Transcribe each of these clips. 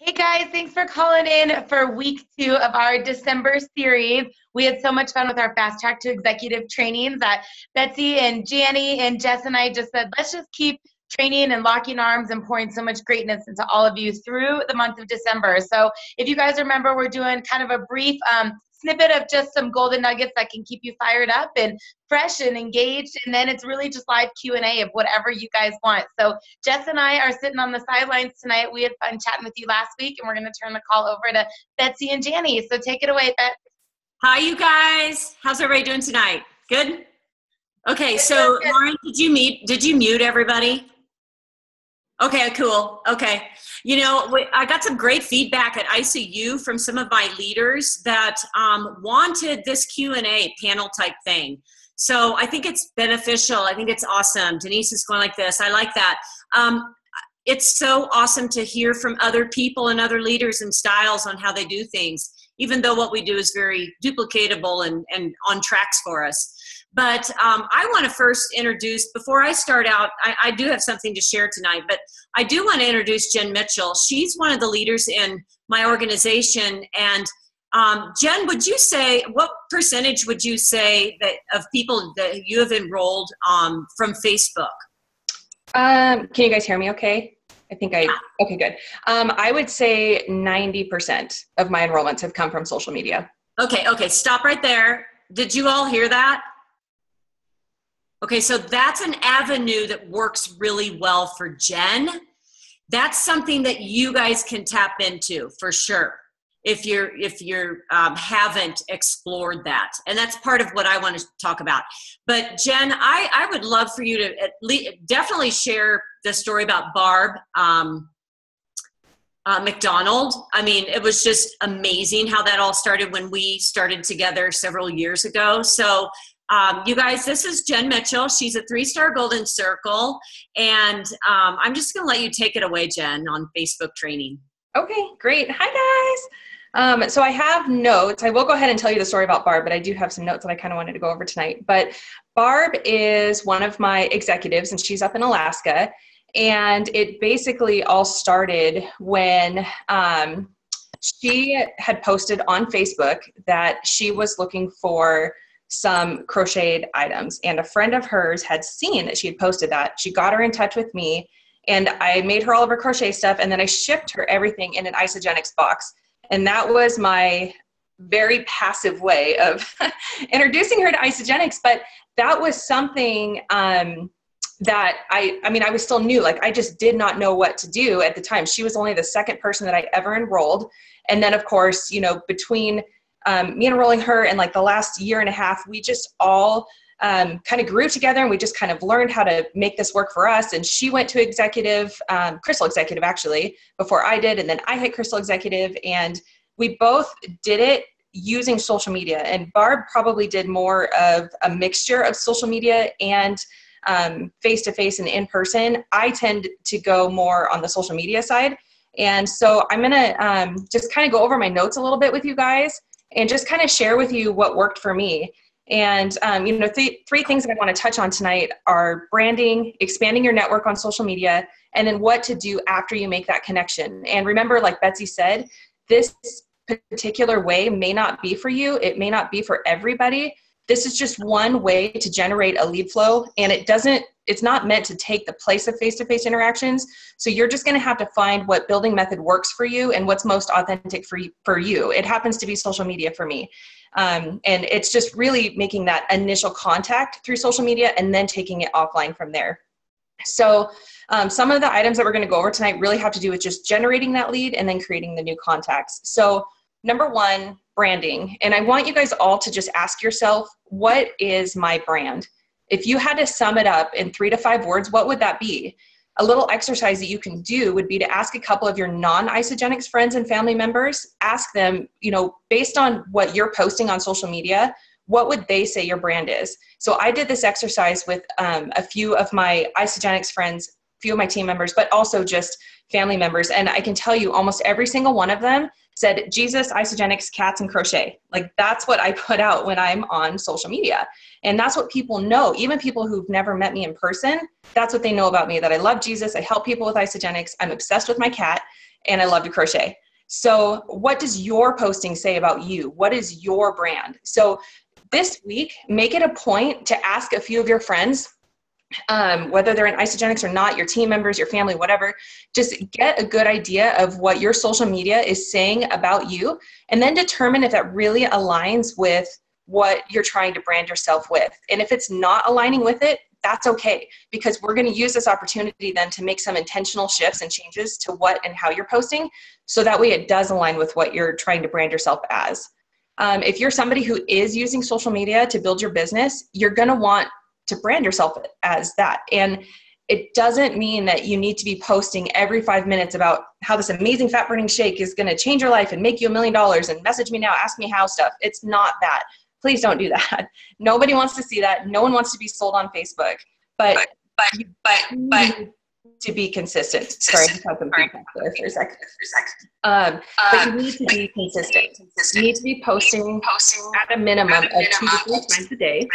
Hey guys, thanks for calling in for week 2 of our December series. We had so much fun with our Fast Track to Executive trainings that Betsy and Jani and Jess and I just said, let's just keep training and locking arms and pouring so much greatness into all of you through the month of December. So if you guys remember, we're doing kind of a brief snippet of just some golden nuggets that can keep you fired up and fresh and engaged, and then it's really just live Q&A of whatever you guys want. So Jess and I are sitting on the sidelines tonight. We had fun chatting with you last week, and we're going to turn the call over to Betsy and Jani. So take it away, Bet. Hi, you guys. How's everybody doing tonight? Good? Okay, so Lauren, did you mute everybody? Okay, cool. Okay. You know, I got some great feedback at ICU from some of my leaders that wanted this Q&A panel type thing. So I think it's beneficial. I think it's awesome. Denise is going like this. I like that. It's so awesome to hear from other people and other leaders and styles on how they do things, even though what we do is very duplicatable and on tracks for us. But I want to first introduce, before I start out, I do have something to share tonight, but I do want to introduce Jen Mitchell. She's one of the leaders in my organization. And Jen, would you say, what percentage would you say that of people that you have enrolled from Facebook? Can you guys hear me okay? Okay, good. I would say 90% of my enrollments have come from social media. Okay, stop right there. Did you all hear that? Okay, so that's an avenue that works really well for Jen. That's something that you guys can tap into for sure if you haven't explored that. And that's part of what I want to talk about. But Jen, I would love for you to definitely share the story about Barb McDonald. I mean, it was just amazing how that all started when we started together several years ago. So you guys, this is Jen Mitchell. She's a 3-star Golden Circle. And I'm just going to let you take it away, Jen, on Facebook training. Okay, great. Hi, guys. So I have notes. I will go ahead and tell you the story about Barb, but I do have some notes that I kind of wanted to go over tonight. But Barb is one of my executives, and she's up in Alaska. And it basically all started when she had posted on Facebook that she was looking for some crocheted items, and a friend of hers had seen that she had posted that. She got her in touch with me, and I made her all of her crochet stuff, and then I shipped her everything in an Isagenix box. And that was my very passive way of introducing her to Isagenix. But that was something that I was still new. Like, I just did not know what to do at the time. She was only the second person that I ever enrolled. And then, of course, you know, between me enrolling her and like the last year and a half, we just all kind of grew together, and we just kind of learned how to make this work for us. And she went to executive, Crystal Executive actually, before I did. And then I hit Crystal Executive, and we both did it using social media. And Barb probably did more of a mixture of social media and face-to-face and in-person. I tend to go more on the social media side. And so I'm going to just kind of go over my notes a little bit with you guys and just kind of share with you what worked for me. And, you know, three things that I want to touch on tonight are branding, expanding your network on social media, and then what to do after you make that connection. And remember, like Betsy said, this particular way may not be for you. It may not be for everybody. This is just one way to generate a lead flow, and it's not meant to take the place of face-to-face interactions. So you're just going to have to find what building method works for you and what's most authentic for you. It happens to be social media for me. And it's just really making that initial contact through social media and then taking it offline from there. So some of the items that we're going to go over tonight really have to do with just generating that lead and then creating the new contacts. So number one, branding. And I want you guys all to just ask yourself, what is my brand? If you had to sum it up in 3 to 5 words, what would that be? A little exercise that you can do would be to ask a couple of your non-Isagenix friends and family members, ask them, you know, based on what you're posting on social media, what would they say your brand is? So I did this exercise with a few of my Isagenix friends, a few of my team members, but also just family members. And I can tell you almost every single one of them said, Jesus, Isagenix, cats, and crochet. Like, that's what I put out when I'm on social media. And that's what people know. Even people who've never met me in person, that's what they know about me, that I love Jesus. I help people with Isagenix. I'm obsessed with my cat. and I love to crochet. So what does your posting say about you? What is your brand? So this week, make it a point to ask a few of your friends, whether they're in Isagenix or not, your team members, your family, whatever, just get a good idea of what your social media is saying about you, and then determine if that really aligns with what you're trying to brand yourself with. And if it's not aligning with it, that's okay, because we're going to use this opportunity then to make some intentional shifts and changes to what and how you're posting, so that way it does align with what you're trying to brand yourself as. If you're somebody who is using social media to build your business, you're going to want to brand yourself as that. And it doesn't mean that you need to be posting every 5 minutes about how this amazing fat burning shake is going to change your life and make you $1 million and message me now, ask me how stuff. It's not that. Please don't do that. Nobody wants to see that. No one wants to be sold on Facebook, but to be consistent. Sorry, I just had some feedback there for a second. But you need to be consistent. You need to be posting at a minimum of 2 to 3 times a day.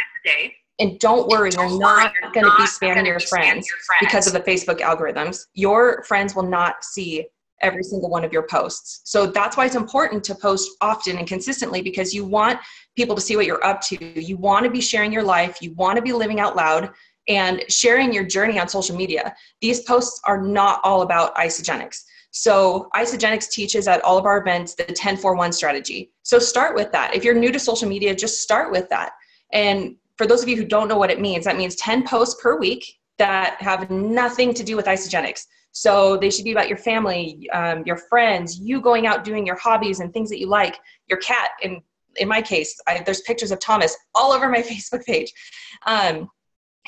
And don't worry, you're not going to be spamming your friends because of the Facebook algorithms. Your friends will not see every single one of your posts. So that's why it's important to post often and consistently, because you want people to see what you're up to. You want to be sharing your life. You want to be living out loud and sharing your journey on social media. These posts are not all about Isagenix. So Isagenix teaches at all of our events the 10-4-1 strategy. So start with that. If you're new to social media, just start with that. And for those of you who don't know what it means, that means 10 posts per week that have nothing to do with Isagenix. So they should be about your family, your friends, you going out doing your hobbies and things that you like, your cat. And in my case, there's pictures of Thomas all over my Facebook page.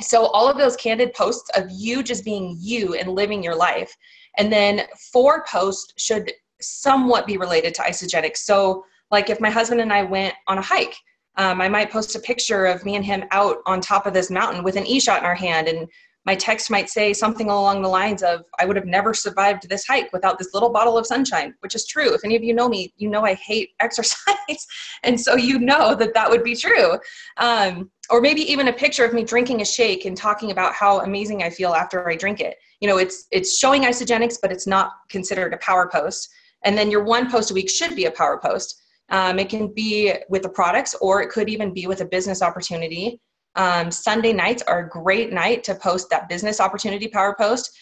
So all of those candid posts of you just being you and living your life. And then 4 posts should somewhat be related to Isagenix. So like if my husband and I went on a hike, I might post a picture of me and him out on top of this mountain with an e-shot in our hand. And my text might say something along the lines of, I would have never survived this hike without this little bottle of sunshine, which is true. If any of you know me, you know I hate exercise. And so you know that that would be true. Or maybe even a picture of me drinking a shake and talking about how amazing I feel after I drink it. You know, it's showing Isagenix, but it's not considered a power post. And then your 1 post a week should be a power post. It can be with the products, or it could even be with a business opportunity. Sunday nights are a great night to post that business opportunity power post.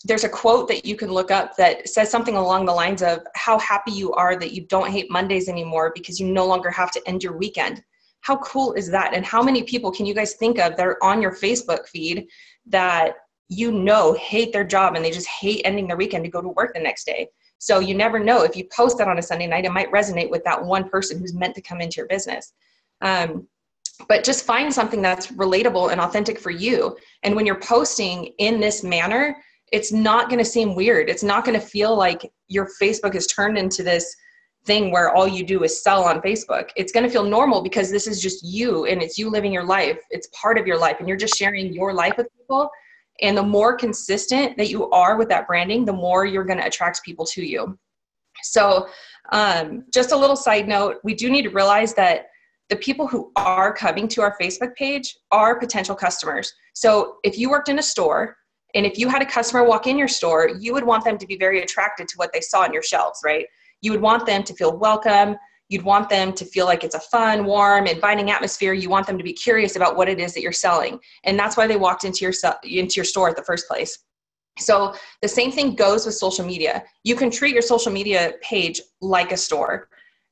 There's a quote that you can look up that says something along the lines of how happy you are that you don't hate Mondays anymore because you no longer have to end your weekend. How cool is that? And how many people can you guys think of that are on your Facebook feed that you know hate their job and they just hate ending their weekend to go to work the next day? So you never know, if you post that on a Sunday night, it might resonate with that one person who's meant to come into your business. But just find something that's relatable and authentic for you. And when you're posting in this manner, it's not going to seem weird. It's not going to feel like your Facebook has turned into this thing where all you do is sell on Facebook. It's going to feel normal because this is just you and it's you living your life. It's part of your life and you're just sharing your life with people. And the more consistent that you are with that branding, the more you're going to attract people to you. So just a little side note, we do need to realize that the people who are coming to our Facebook page are potential customers. So if you worked in a store and if you had a customer walk in your store, you would want them to be very attracted to what they saw on your shelves, right? You would want them to feel welcome. You'd want them to feel like it's a fun, warm, inviting atmosphere. You want them to be curious about what it is that you're selling. And that's why they walked into your store at the first place. So the same thing goes with social media. You can treat your social media page like a store.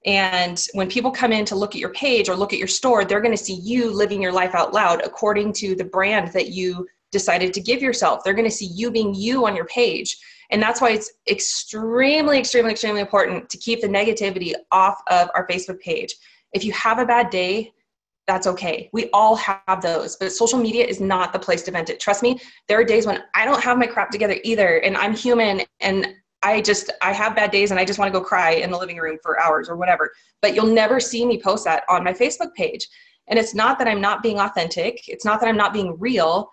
And when people come in to look at your page or look at your store, they're going to see you living your life out loud according to the brand that you decided to give yourself. They're going to see you being you on your page. And that's why it's extremely, extremely, extremely important to keep the negativity off of our Facebook page. If you have a bad day, that's okay. We all have those, but social media is not the place to vent it. Trust me, there are days when I don't have my crap together either, and I'm human, and I have bad days and I just want to go cry in the living room for hours or whatever, but you'll never see me post that on my Facebook page. And it's not that I'm not being authentic. It's not that I'm not being real.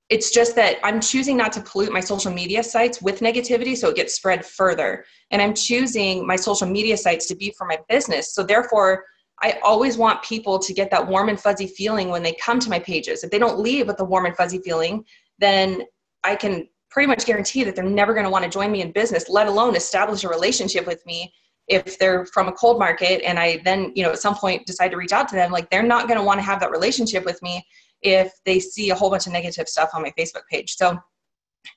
It's just that I'm choosing not to pollute my social media sites with negativity so it gets spread further. And I'm choosing my social media sites to be for my business. So therefore, I always want people to get that warm and fuzzy feeling when they come to my pages. If they don't leave with a warm and fuzzy feeling, then I can pretty much guarantee that they're never going to want to join me in business, let alone establish a relationship with me. If they're from a cold market and I then, at some point decide to reach out to them, like they're not going to want to have that relationship with me if they see a whole bunch of negative stuff on my Facebook page. So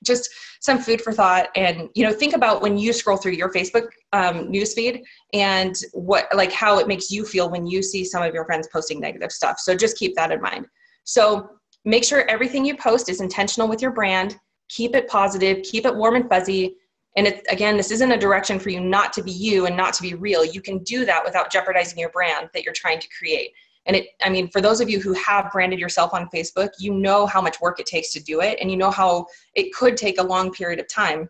just some food for thought. And, think about when you scroll through your Facebook newsfeed and how it makes you feel when you see some of your friends posting negative stuff. So just keep that in mind. So make sure everything you post is intentional with your brand. Keep it positive, keep it warm and fuzzy. And this isn't a direction for you not to be you and not to be real. You can do that without jeopardizing your brand that you're trying to create. And for those of you who have branded yourself on Facebook, you know how much work it takes to do it. And you know how it could take a long period of time.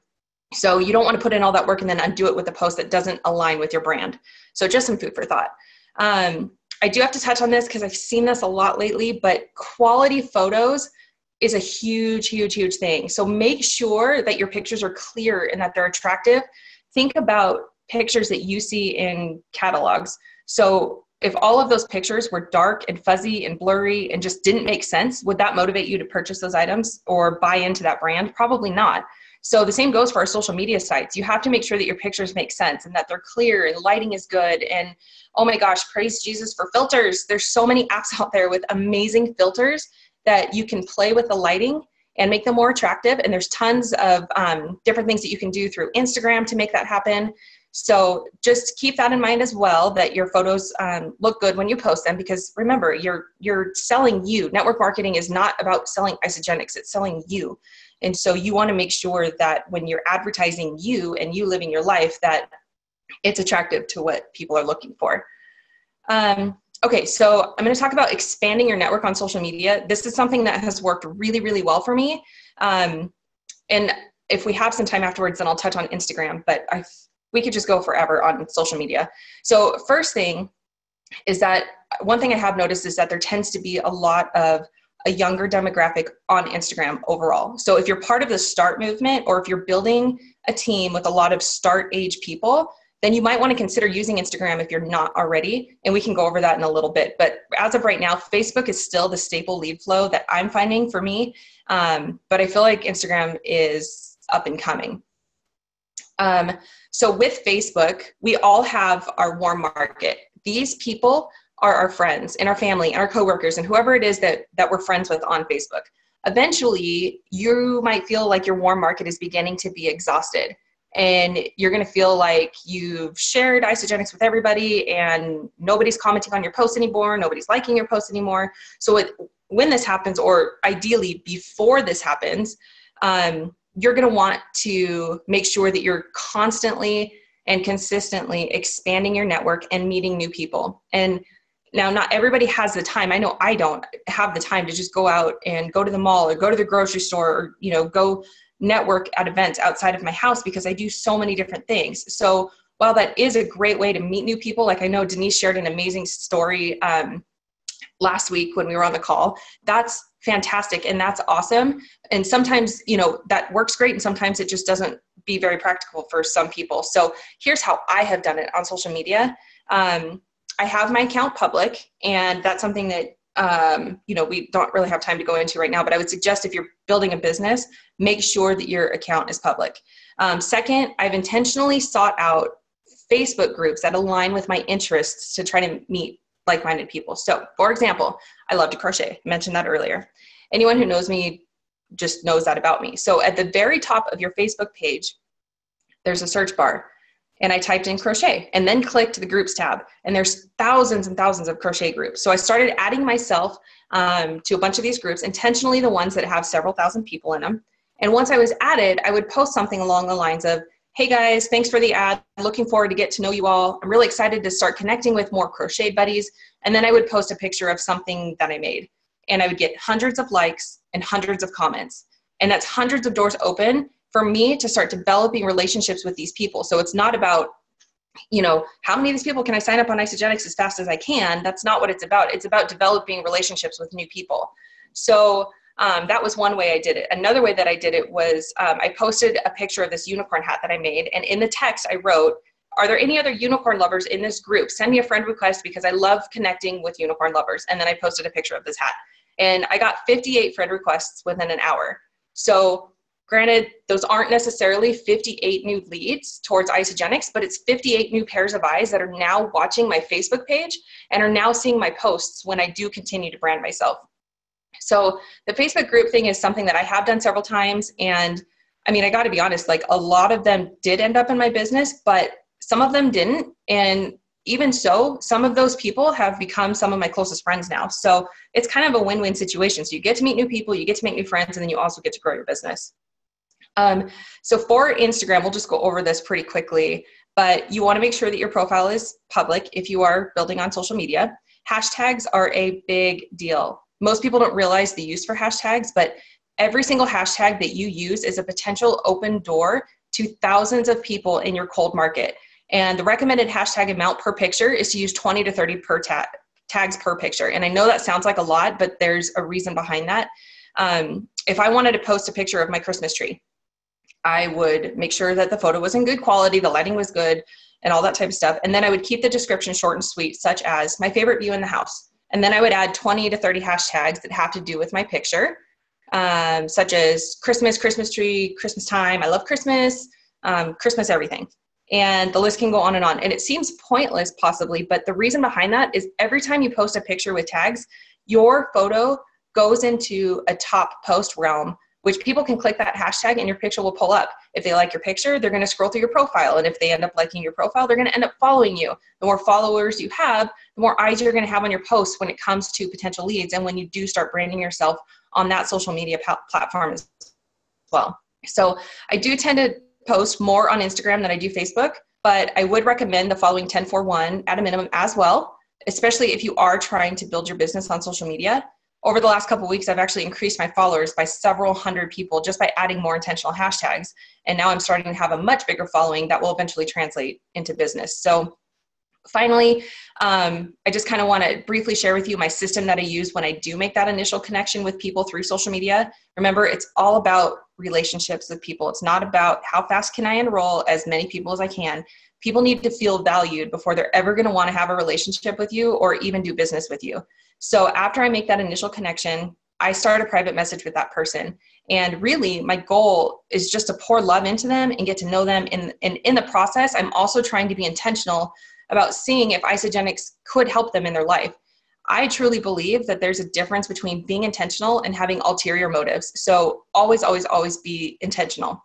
So you don't want to put in all that work and then undo it with a post that doesn't align with your brand. So just some food for thought. I do have to touch on this because I've seen this a lot lately, but quality photos is a huge, huge, huge thing. So make sure that your pictures are clear and that they're attractive. Think about pictures that you see in catalogs. So if all of those pictures were dark and fuzzy and blurry and just didn't make sense, would that motivate you to purchase those items or buy into that brand? Probably not. So the same goes for our social media sites. You have to make sure that your pictures make sense and that they're clear and lighting is good. And oh my gosh, praise Jesus for filters. There's so many apps out there with amazing filters that you can play with the lighting and make them more attractive. And there's tons of different things that you can do through Instagram to make that happen. So just keep that in mind as well, that your photos look good when you post them, because remember, you're selling you. Network marketing is not about selling Isagenix, it's selling you. And so you want to make sure that when you're advertising you and you living your life, that it's attractive to what people are looking for. Okay, so I'm going to talk about expanding your network on social media. This is something that has worked really, really well for me. And if we have some time afterwards, then I'll touch on Instagram, but we could just go forever on social media. So first thing is that one thing I have noticed is that there tends to be a lot of a younger demographic on Instagram overall. So if you're part of the start movement, or if you're building a team with a lot of start age people, then you might want to consider using Instagram if you're not already. And we can go over that in a little bit. But as of right now, Facebook is still the staple lead flow that I'm finding for me. But I feel like Instagram is up and coming. So with Facebook, we all have our warm market. These people are our friends and our family and our coworkers and whoever it is that we're friends with on Facebook. Eventually, you might feel like your warm market is beginning to be exhausted. And you're going to feel like you've shared Isagenix with everybody and nobody's commenting on your posts anymore. Nobody's liking your posts anymore. So when this happens, or ideally before this happens, you're going to want to make sure that you're constantly and consistently expanding your network and meeting new people. And now, not everybody has the time. I know I don't have the time to just go out and go to the mall or go to the grocery store or, go network at events outside of my house, because I do so many different things. So while that is a great way to meet new people, like I know Denise shared an amazing story last week when we were on the call, that's fantastic and that's awesome. And sometimes, that works great, and sometimes it just doesn't be very practical for some people. So here's how I have done it on social media. I have my account public, and that's something that we don't really have time to go into right now, but I would suggest if you're building a business, make sure that your account is public. Second, I've intentionally sought out Facebook groups that align with my interests to try to meet like-minded people. So for example, I love to crochet. I mentioned that earlier. Anyone who knows me just knows that about me. So at the very top of your Facebook page, there's a search bar. And I typed in crochet and then clicked the groups tab, and there's thousands and thousands of crochet groups. So I started adding myself to a bunch of these groups, intentionally the ones that have several thousand people in them. And once I was added, I would post something along the lines of, hey guys, thanks for the ad. I'm looking forward to get to know you all. I'm really excited to start connecting with more crochet buddies. And then I would post a picture of something that I made, and I would get hundreds of likes and hundreds of comments. And that's hundreds of doors open for me to start developing relationships with these people. So it's not about, how many of these people can I sign up on Isagenix as fast as I can? That's not what it's about. It's about developing relationships with new people. So that was one way I did it. Another way that I did it was I posted a picture of this unicorn hat that I made. And in the text I wrote, are there any other unicorn lovers in this group? Send me a friend request because I love connecting with unicorn lovers. And then I posted a picture of this hat. And I got 58 friend requests within an hour. So Granted, those aren't necessarily 58 new leads towards Isagenix, but it's 58 new pairs of eyes that are now watching my Facebook page and are now seeing my posts when I do continue to brand myself. So the Facebook group thing is something that I have done several times. And I mean, I got to be honest, like a lot of them did end up in my business, but some of them didn't. And even so, some of those people have become some of my closest friends now. So it's kind of a win-win situation. So you get to meet new people, you get to make new friends, and then you also get to grow your business. So for Instagram, we'll just go over this pretty quickly, but you want to make sure that your profile is public if you are building on social media. Hashtags are a big deal. Most people don't realize the use for hashtags, but every single hashtag that you use is a potential open door to thousands of people in your cold market. And the recommended hashtag amount per picture is to use 20 to 30 tags per picture. And I know that sounds like a lot, but there's a reason behind that. If I wanted to post a picture of my Christmas tree, I would make sure that the photo was in good quality, the lighting was good, and all that type of stuff. And then I would keep the description short and sweet, such as my favorite view in the house. And then I would add 20 to 30 hashtags that have to do with my picture, such as Christmas, Christmas tree, Christmas time, I love Christmas, Christmas everything. And the list can go on. And it seems pointless possibly, but the reason behind that is every time you post a picture with tags, your photo goes into a top post realm, which people can click that hashtag and your picture will pull up. If they like your picture, they're going to scroll through your profile. And if they end up liking your profile, they're going to end up following you. The more followers you have, the more eyes you're going to have on your posts when it comes to potential leads. And when you do start branding yourself on that social media platform as well. So I do tend to post more on Instagram than I do Facebook, but I would recommend the following 10-4-1 at a minimum as well, especially if you are trying to build your business on social media. Over the last couple of weeks, I've actually increased my followers by several hundred people just by adding more intentional hashtags. And now I'm starting to have a much bigger following that will eventually translate into business. So finally, I just kind of want to briefly share with you my system that I use when I do make that initial connection with people through social media. Remember, it's all about relationships with people. It's not about how fast can I enroll as many people as I can. People need to feel valued before they're ever going to want to have a relationship with you or even do business with you. So after I make that initial connection, I start a private message with that person. And really, my goal is just to pour love into them and get to know them. And in the process, I'm also trying to be intentional about seeing if Isagenix could help them in their life. I truly believe that there's a difference between being intentional and having ulterior motives. So always, always, always be intentional.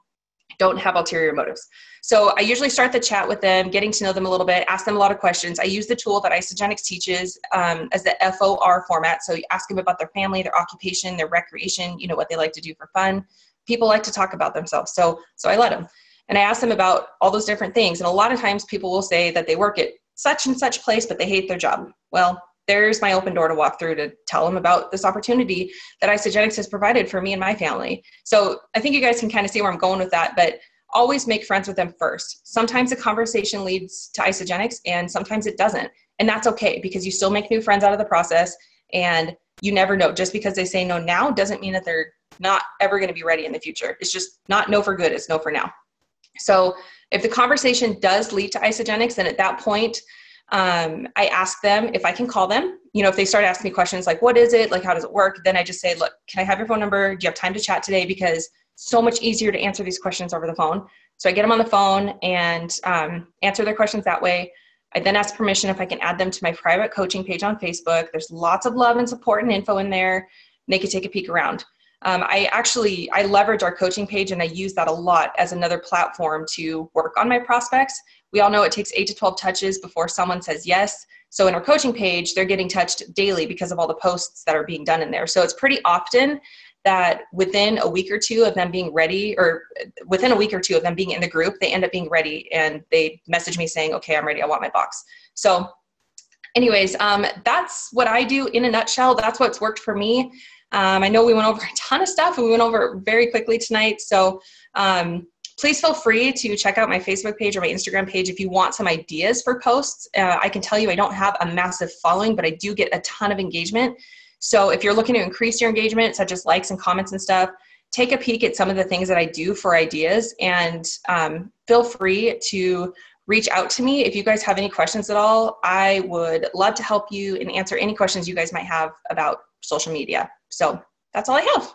Don't have ulterior motives. So I usually start the chat with them, getting to know them a little bit, ask them a lot of questions. I use the tool that Isagenix teaches as the FOR format. So you ask them about their family, their occupation, their recreation, you know, what they like to do for fun. People like to talk about themselves. So I let them. And I ask them about all those different things. And a lot of times people will say that they work at such and such place, but they hate their job. Well, there's my open door to walk through to tell them about this opportunity that Isagenix has provided for me and my family. So I think you guys can kind of see where I'm going with that, but always make friends with them first. Sometimes the conversation leads to Isagenix and sometimes it doesn't. And that's okay because you still make new friends out of the process and you never know. Just because they say no now doesn't mean that they're not ever going to be ready in the future. It's just not no for good, it's no for now. So if the conversation does lead to Isagenix, then at that point, I ask them if I can call them. You know, if they start asking me questions like, what is it? Like, how does it work? Then I just say, look, can I have your phone number? Do you have time to chat today? Because it's so much easier to answer these questions over the phone. So I get them on the phone and answer their questions that way. I then ask permission if I can add them to my private coaching page on Facebook. There's lots of love and support and info in there. And they can take a peek around. I leverage our coaching page and I use that a lot as another platform to work on my prospects. We all know it takes 8 to 12 touches before someone says yes. So in our coaching page, they're getting touched daily because of all the posts that are being done in there. So it's pretty often that within a week or two of them being ready, or within a week or two of them being in the group, they end up being ready and they message me saying, okay, I'm ready. I want my box. So anyways, that's what I do in a nutshell. That's what's worked for me. I know we went over a ton of stuff and we went over very quickly tonight. So please feel free to check out my Facebook page or my Instagram page if you want some ideas for posts. I can tell you I don't have a massive following, but I do get a ton of engagement. So if you're looking to increase your engagement, such as likes and comments and stuff, take a peek at some of the things that I do for ideas and feel free to reach out to me. If you guys have any questions at all, I would love to help you and answer any questions you guys might have about social media. So that's all I have.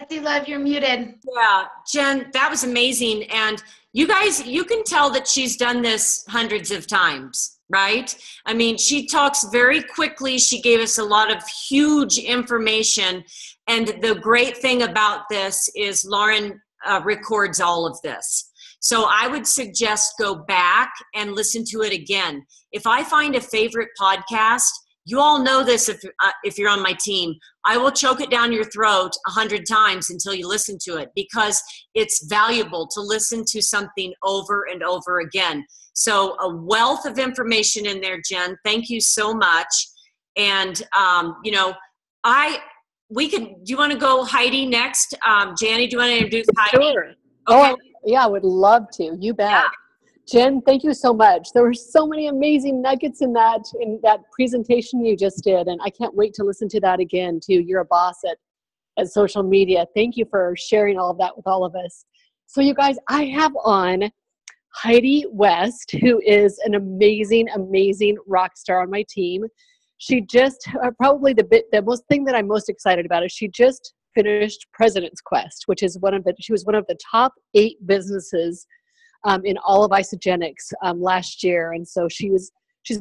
Betsy, love, you're muted. Yeah, Jen, that was amazing. And you guys, you can tell that she's done this hundreds of times, right? I mean, she talks very quickly. She gave us a lot of huge information. And the great thing about this is Lauren records all of this. So I would suggest go back and listen to it again. If I find a favorite podcast, you all know this if you're on my team, I will choke it down your throat 100 times until you listen to it, because it's valuable to listen to something over and over again. So a wealth of information in there, Jen. Thank you so much. And, you know, do you want to go Heidi next? Jani, do you want to introduce Heidi? Sure. Okay. Oh, yeah, I would love to. You bet. Yeah. Jen, thank you so much. There were so many amazing nuggets in that presentation you just did, and I can't wait to listen to that again too. You're a boss at social media. Thank you for sharing all of that with all of us. So you guys, I have on Heidi West, who is an amazing, amazing rock star on my team. She just, probably the most thing that I'm most excited about is she just finished President's Quest, which is she was one of the top 8 businesses in all of Isogenics last year. And so she's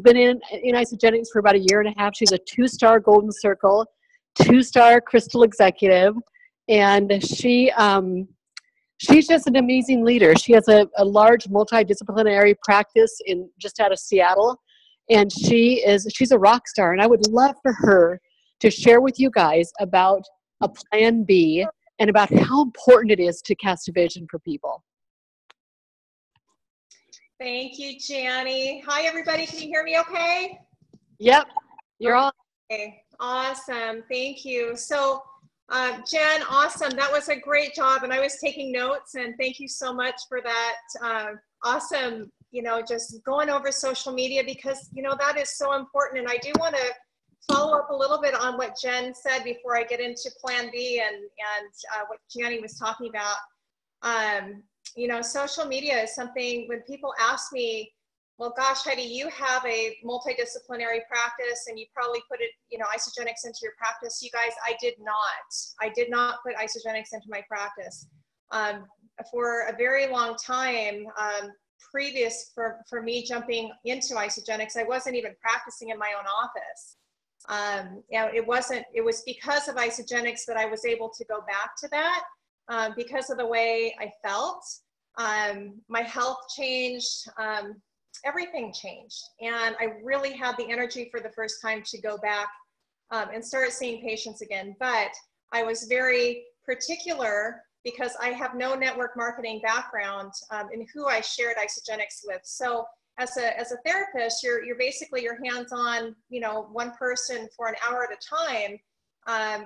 been in Isogenics for about a year and a half. She's a 2-star Golden Circle, 2-star Crystal Executive. And she's just an amazing leader. She has a large multidisciplinary practice just out of Seattle. And she's a rock star. And I would love for her to share with you guys about a plan B and about how important it is to cast a vision for people. Thank you, Jani. Hi, everybody. Can you hear me okay? Yep, you're on. Okay, awesome. Thank you. So, Jen, awesome. That was a great job. And I was taking notes, and thank you so much for that awesome, just going over social media, because, that is so important. And I do want to follow up a little bit on what Jen said before I get into Plan B and what Jani was talking about. Social media is something, when people ask me, well, gosh, Heidi, you have a multidisciplinary practice and you probably put it, Isogenics into your practice. You guys, I did not put Isogenics into my practice. For a very long time, previous for me jumping into Isogenics, I wasn't even practicing in my own office. It was because of Isogenics that I was able to go back to that. Because of the way I felt, my health changed, everything changed. And I really had the energy for the first time to go back and start seeing patients again. But I was very particular because I have no network marketing background in who I shared Isogenics with. So as a therapist, you're basically your hands-on, one person for an hour at a time.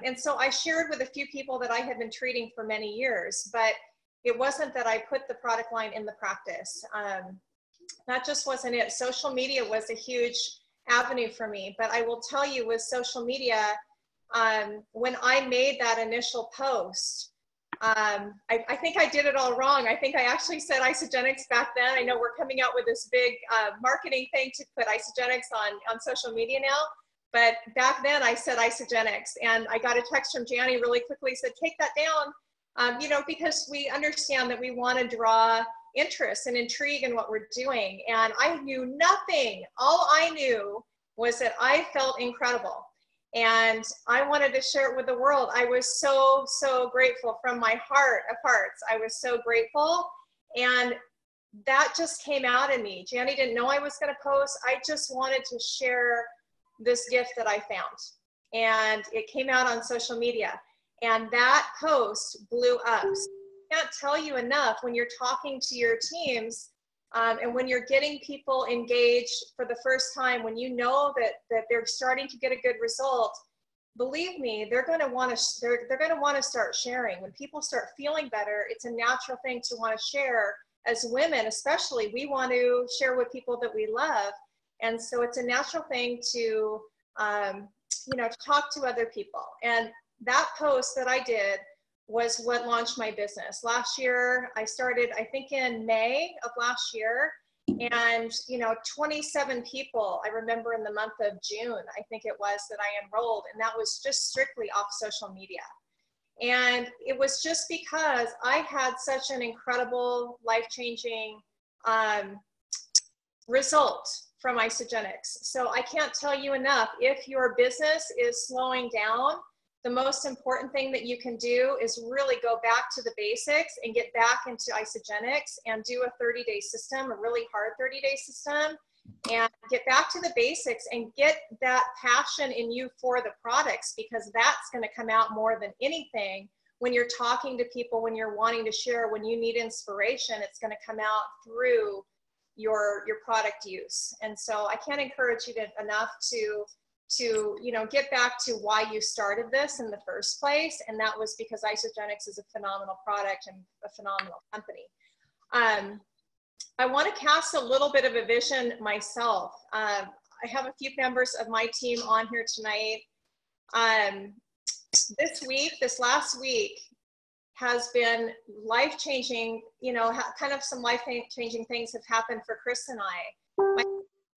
And so I shared with a few people that I had been treating for many years, but it wasn't that I put the product line in the practice. That just wasn't it. Social media was a huge avenue for me, but I will tell you, with social media, when I made that initial post, I think I did it all wrong. I think I actually said Isogenics back then. I know we're coming out with this big marketing thing to put Isogenics on social media now. But back then I said Isogenics, and I got a text from Jani really quickly, said, take that down, because we understand that we want to draw interest and intrigue in what we're doing. And I knew nothing. All I knew was that I felt incredible. And I wanted to share it with the world. I was so, so grateful from my heart of hearts. I was so grateful. And that just came out in me. Jani didn't know I was going to post. I just wanted to share this gift that I found, and it came out on social media, and that post blew up. So I can't tell you enough, when you're talking to your teams and when you're getting people engaged for the first time, when you know that they're starting to get a good result, believe me, they're going to want to start sharing. When people start feeling better, it's a natural thing to want to share. As women especially, we want to share with people that we love. And so it's a natural thing to, to talk to other people. And that post that I did was what launched my business. Last year, I started, I think in May of last year, and 27 people, I remember in the month of June, I think it was, that I enrolled, and that was just strictly off social media. And it was just because I had such an incredible, life-changing result from Isagenix. So I can't tell you enough, if your business is slowing down, the most important thing that you can do is really go back to the basics and get back into Isagenix and do a 30-day system, a really hard 30-day system, and get back to the basics and get that passion in you for the products, because that's going to come out more than anything when you're talking to people, when you're wanting to share, when you need inspiration. It's going to come out through your product use. And so I can't encourage you enough to get back to why you started this in the first place. And that was because Isagenix is a phenomenal product and a phenomenal company. I want to cast a little bit of a vision myself. I have a few members of my team on here tonight. This last week has been life-changing, kind of some life-changing things have happened for Chris and I.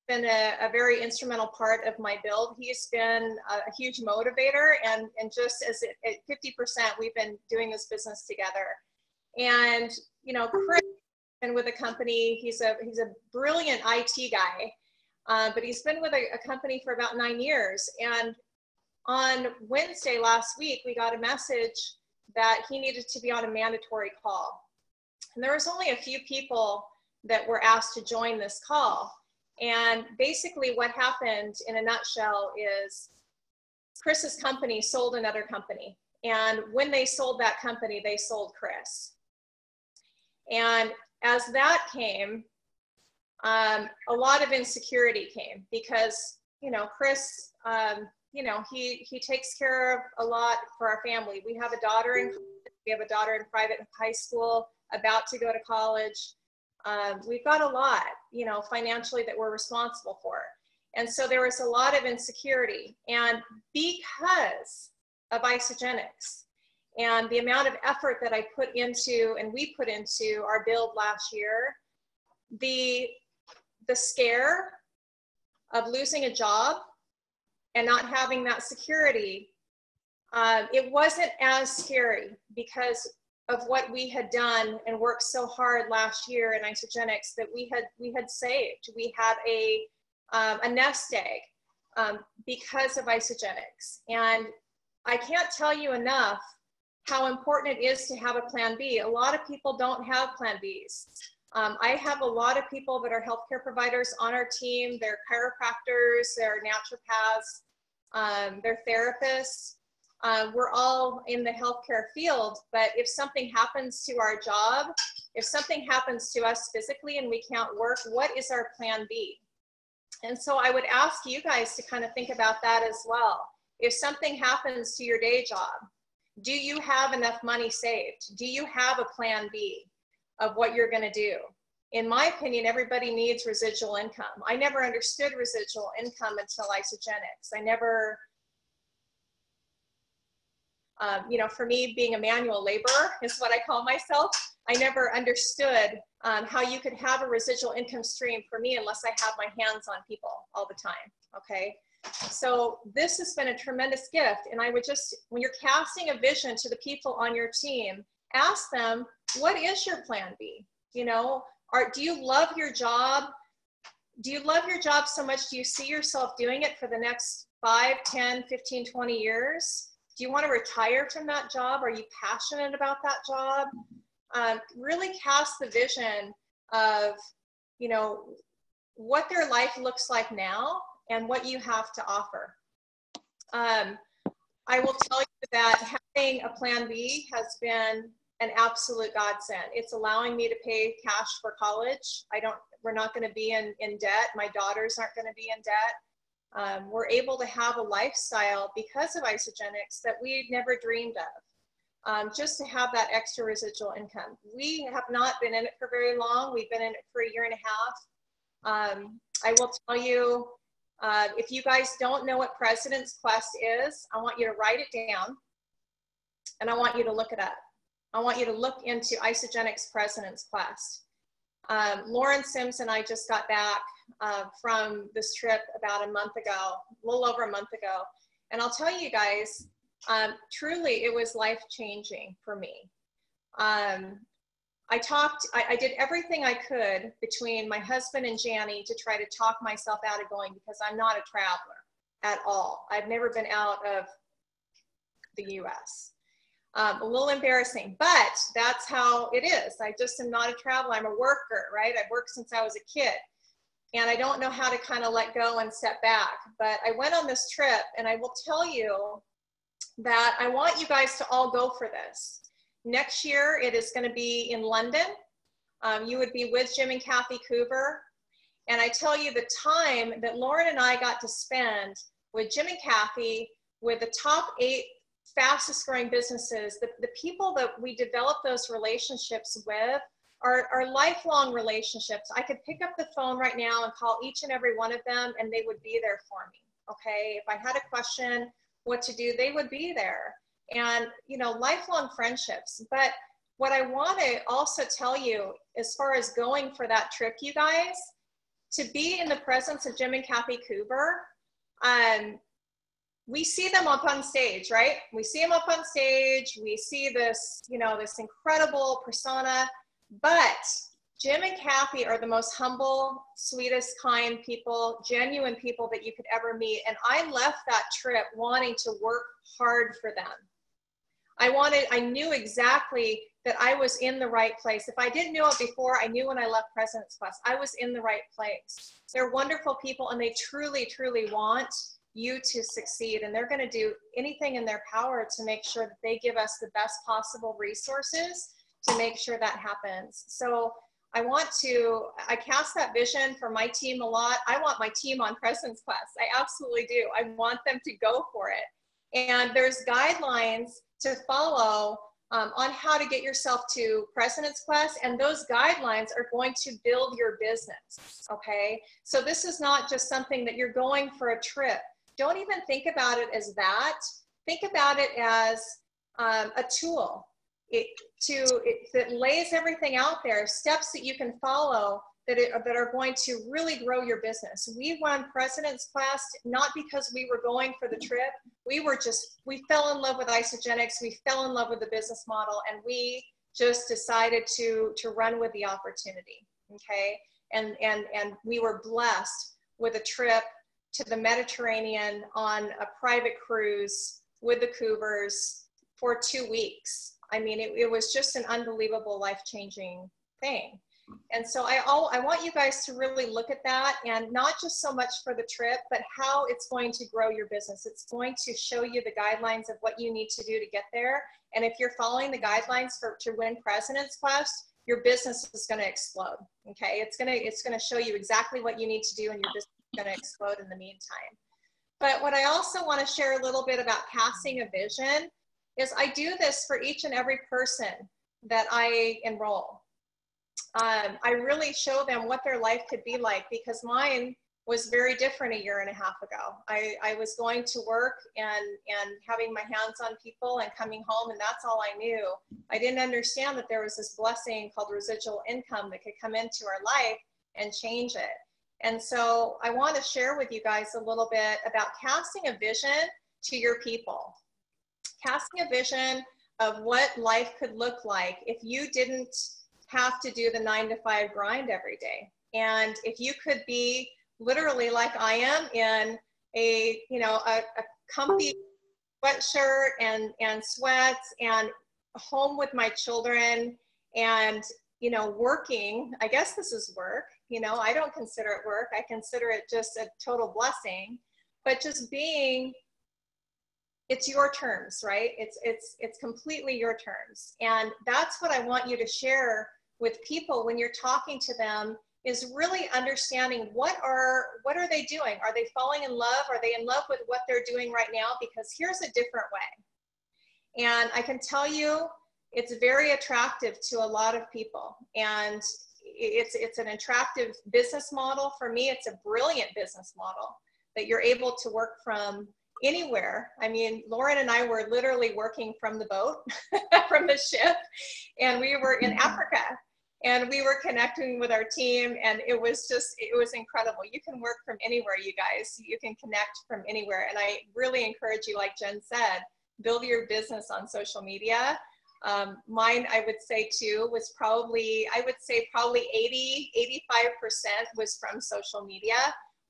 Been a very instrumental part of my build. He's been a huge motivator, and just as at 50%, we've been doing this business together. And Chris has been with a company. He's a brilliant IT guy, but he's been with a company for about 9 years. And on Wednesday last week, we got a message that he needed to be on a mandatory call. And there was only a few people that were asked to join this call. And basically what happened in a nutshell is Chris's company sold another company. And when they sold that company, they sold Chris. And as that came, a lot of insecurity came because, Chris, he takes care of a lot for our family. We have a daughter in private high school, about to go to college. We've got a lot, financially that we're responsible for. And so there was a lot of insecurity. And because of Isagenix and the amount of effort that I put into, and we put into our build last year, the scare of losing a job and not having that security, it wasn't as scary because of what we had done and worked so hard last year in Isagenix that we had saved. We had a nest egg because of Isagenix. And I can't tell you enough how important it is to have a plan B. A lot of people don't have plan Bs. I have a lot of people that are healthcare providers on our team. They're chiropractors, they're naturopaths, they're therapists. We're all in the healthcare field, but if something happens to our job, if something happens to us physically and we can't work, what is our plan B? And so I would ask you guys to kind of think about that as well. If something happens to your day job, do you have enough money saved? Do you have a plan B of what you're going to do? In my opinion, everybody needs residual income. I never understood residual income until Isagenix. I never, for me, being a manual laborer is what I call myself. I never understood how you could have a residual income stream for me unless I have my hands on people all the time, okay? So this has been a tremendous gift. And I would just, when you're casting a vision to the people on your team, ask them, what is your plan B? Do you love your job? Do you love your job so much? Do you see yourself doing it for the next 5, 10, 15, 20 years? Do you want to retire from that job? Are you passionate about that job? Really cast the vision of, what their life looks like now and what you have to offer. I will tell you that having a plan B has been an absolute godsend. It's allowing me to pay cash for college. We're not going to be in debt. My daughters aren't going to be in debt. We're able to have a lifestyle because of Isagenix that we never dreamed of. Just to have that extra residual income. We have not been in it for very long. We've been in it for 1.5 years. I will tell you, if you guys don't know what President's Quest is, I want you to write it down and I want you to look it up. I want you to look into Isagenix President's Quest. Lauren Sims and I just got back from this trip about a month ago, a little over a month ago. And I'll tell you guys, Truly, it was life-changing for me. I did everything I could between my husband and Jani to try to talk myself out of going, because I'm not a traveler at all. I've never been out of the US. A little embarrassing, but that's how it is. I just am not a traveler. I'm a worker, right? I've worked since I was a kid, and I don't know how to kind of let go and step back. But I went on this trip, and I will tell you that I want you guys to all go for this. Next year, it is going to be in London. You would be with Jim and Kathy Coover. And I tell you, the time that Lauren and I got to spend with Jim and Kathy, with the top 8 fastest growing businesses, the people that we developed those relationships with are lifelong relationships. I could pick up the phone right now and call each and every one of them, and they would be there for me, okay? If I had a question, what to do, they would be there. And, you know, lifelong friendships. But what I want to also tell you, as far as going for that trip, you guys, to be in the presence of Jim and Kathy Coover, we see them up on stage, right? We see them up on stage. We see this, you know, this incredible persona. But Jim and Kathy are the most humble, sweetest, kind people, genuine people that you could ever meet. And I left that trip wanting to work hard for them. I knew exactly that I was in the right place. If I didn't know it before, I knew when I left President's Quest, I was in the right place. They're wonderful people, and they truly, truly want you to succeed. And they're going to do anything in their power to make sure that they give us the best possible resources to make sure that happens. So I cast that vision for my team a lot. I want my team on President's Quest. I absolutely do. I want them to go for it. And there's guidelines to follow on how to get yourself to President's Quest, and those guidelines are going to build your business, okay? So this is not just something that you're going for a trip. Don't even think about it as that. Think about it as a tool that lays everything out there, steps that you can follow that are going to really grow your business. We won President's Quest not because we were going for the trip. We fell in love with Isagenix. We fell in love with the business model, and we just decided to run with the opportunity, okay? And we were blessed with a trip to the Mediterranean on a private cruise with the Cougars for 2 weeks. I mean, it was just an unbelievable, life-changing thing. And so I want you guys to really look at that, and not just so much for the trip, but how it's going to grow your business. It's going to show you the guidelines of what you need to do to get there. And if you're following the guidelines to win President's Quest, your business is going to explode. Okay, it's going to show you exactly what you need to do, and your business is going to explode in the meantime. But what I also want to share a little bit about casting a vision is I do this for each and every person that I enroll. I really show them what their life could be like, because mine was very different a year and a half ago. I was going to work and having my hands on people and coming home, and that's all I knew. I didn't understand that there was this blessing called residual income that could come into our life and change it. And so I want to share with you guys a little bit about casting a vision to your people. Casting a vision of what life could look like if you didn't have to do the 9-to-5 grind every day. And if you could be literally like I am in a comfy sweatshirt and sweats and home with my children and, you know, working, I guess this is work, you know, I don't consider it work. I consider it just a total blessing, but just being, it's your terms, right? It's completely your terms. And that's what I want you to share with people when you're talking to them, is really understanding what are they doing? Are they falling in love? Are they in love with what they're doing right now? Because here's a different way. And I can tell you, it's very attractive to a lot of people. And it's an attractive business model. For me, it's a brilliant business model that you're able to work from anywhere. I mean, Lauren and I were literally working from the boat, from the ship, and we were in Africa. And we were connecting with our team, and it was incredible. You can work from anywhere, you guys. You can connect from anywhere. And I really encourage you, like Jen said, build your business on social media. Mine, I would say too, was probably 80, 85% was from social media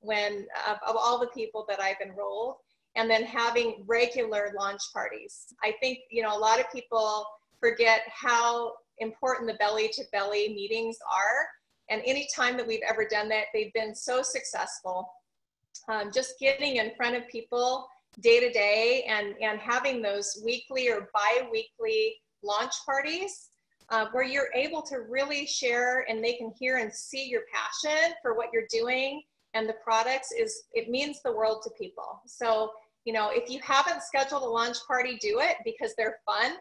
when of all the people that I've enrolled. And then having regular launch parties. I think, you know, a lot of people forget how important the belly to belly meetings are. And any time that we've ever done that, they've been so successful. Just getting in front of people day to day and having those weekly or bi-weekly launch parties where you're able to really share and they can hear and see your passion for what you're doing and the products it means the world to people. So, you know, if you haven't scheduled a launch party, do it because they're fun.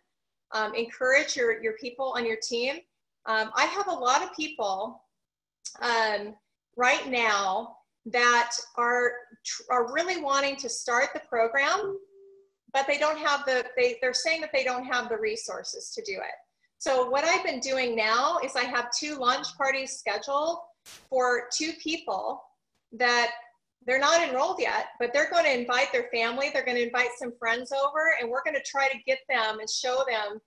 Encourage your people on your team. I have a lot of people right now that are really wanting to start the program, but they don't have they're saying that they don't have the resources to do it. So what I've been doing now is I have 2 launch parties scheduled for 2 people that they're not enrolled yet, but they're going to invite their family. They're going to invite some friends over, and we're going to try to get them and show them,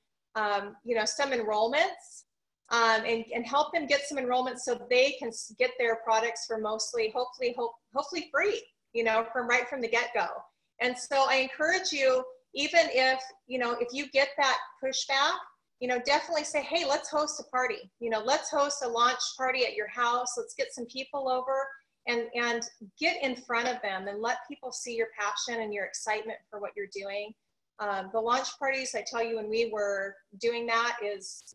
you know, some enrollments and help them get some enrollments so they can get their products for hopefully free, you know, right from the get-go. And so I encourage you, even if, you know, if you get that pushback, you know, definitely say, hey, let's host a party. You know, let's host a launch party at your house. Let's get some people over and get in front of them and let people see your passion and your excitement for what you're doing. The launch parties, I tell you, when we were doing that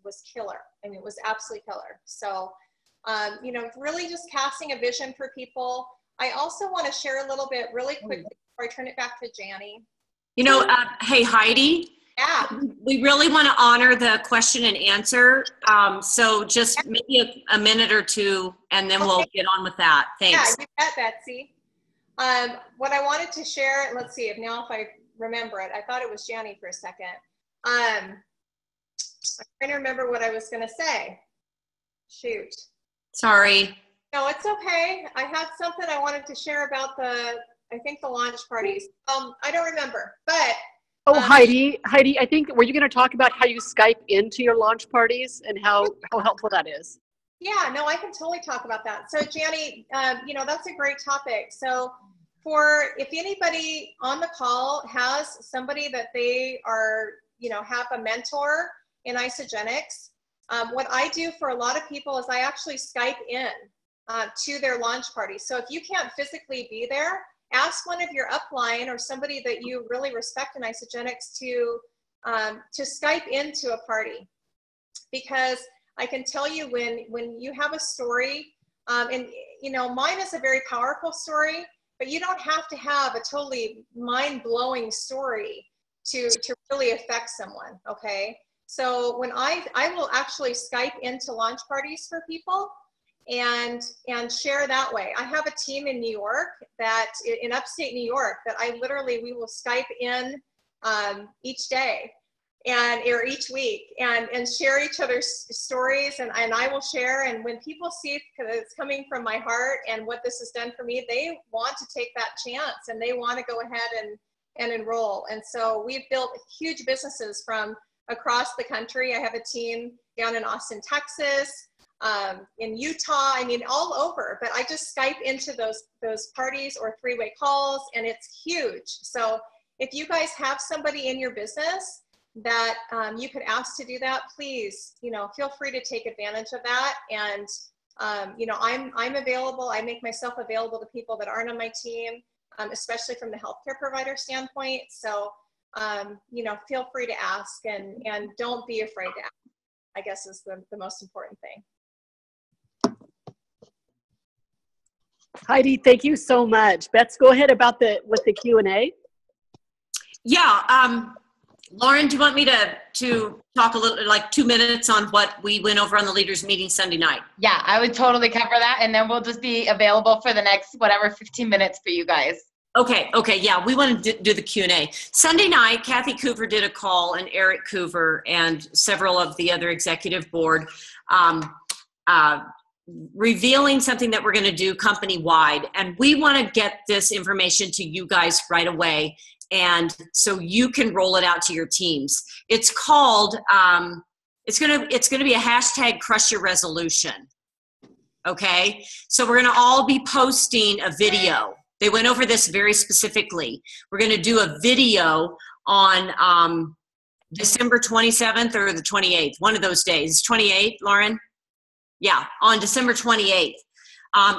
was killer. I mean, it was absolutely killer. So, you know, really just casting a vision for people. I also want to share a little bit really quickly before I turn it back to Jani. You know, hey, Heidi. Yeah. We really want to honor the question and answer. So just maybe a minute or two, and then we'll get on with that. Thanks. Yeah, you bet, Betsy. What I wanted to share, let's see if I remember it. I thought it was Jani for a second. I'm trying to remember what I was going to say. Shoot. Sorry. No, it's okay. I had something I wanted to share about the launch parties. I don't remember, but. Oh, Heidi, I think, were you going to talk about how you Skype into your launch parties and how helpful that is? Yeah, no, I can totally talk about that. So Jani, you know, that's a great topic. So if anybody on the call has somebody that they are, you know, have a mentor in Isogenics, what I do for a lot of people is I actually Skype in to their launch party. So if you can't physically be there, ask one of your upline or somebody that you really respect in Isogenics to Skype into a party. Because I can tell you when you have a story, and you know, mine is a very powerful story, but you don't have to have a totally mind-blowing story to really affect someone, okay? So when I will actually Skype into launch parties for people, and share that way. I have a team in New York in upstate New York that we will Skype in each day or each week and share each other's stories and I will share. And when people see because it's coming from my heart and what this has done for me, they want to take that chance and they want to go ahead and enroll. And so we've built huge businesses from across the country. I have a team down in Austin, Texas, in Utah, I mean, all over, but I just Skype into those parties or 3-way calls and it's huge. So if you guys have somebody in your business that you could ask to do that, please, you know, feel free to take advantage of that. And, you know, I'm available. I make myself available to people that aren't on my team, especially from the healthcare provider standpoint. So, you know, feel free to ask and don't be afraid to ask, I guess is the most important thing. Heidi, thank you so much. Bets, go ahead with the Q&A. Yeah, Lauren, do you want me to talk a little, like 2 minutes on what we went over on the leaders meeting Sunday night? Yeah, I would totally cover that, and then we'll just be available for the next, 15 minutes for you guys. Okay, yeah, we want to do the Q&A. Sunday night, Kathy Coover did a call, and Eric Coover and several of the other executive board revealing something that we're going to do company-wide. And we want to get this information to you guys right away. And so you can roll it out to your teams. It's called, it's gonna be a hashtag Crush Your Resolution. Okay, so we're gonna all be posting a video. They went over this very specifically. We're gonna do a video on December 27th or the 28th, one of those days. 28th, Lauren? Yeah, on December 28th.